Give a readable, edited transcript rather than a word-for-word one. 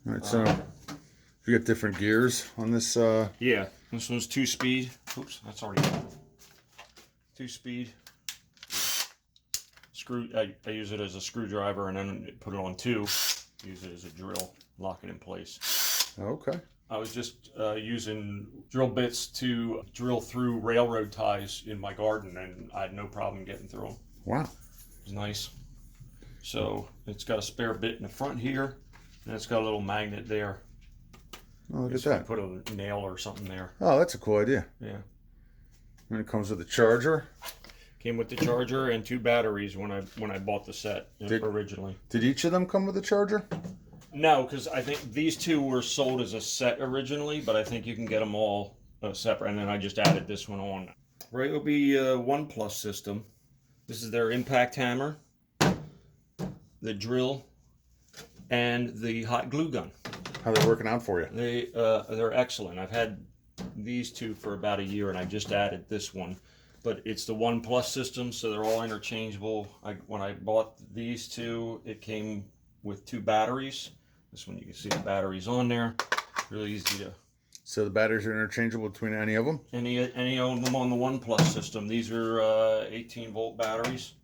All right, so you got different gears on this. Yeah, this one's 2-speed. Oops, that's already 2-speed. Screw. I use it as a screwdriver and then put it on 2. Use it as a drill, lock it in place. Okay. I was just using drill bits to drill through railroad ties in my garden, and I had no problem getting through them. Wow. It was nice. So it's got a spare bit in the front here, and it's got a little magnet there. Oh, look at that. Put a nail or something there. Oh, that's a cool idea. Yeah. And it comes with a charger. Came with the charger and 2 batteries when I bought the set originally. Did each of them come with a charger? No, because I think these 2 were sold as a set originally, but I think you can get them all separate, and then I just added this one on. Ryobi 1 Plus system. This is their impact hammer, the drill, and the hot glue gun. How are they working out for you? They're excellent. I've had these 2 for about a year, and I just added this one. But it's the 1 Plus system, so they're all interchangeable. When I bought these 2, it came with 2 batteries. This one you can see the batteries on there. Really easy to. So the batteries are interchangeable between any of them? Any of them on the 1 Plus system. These are 18-volt batteries.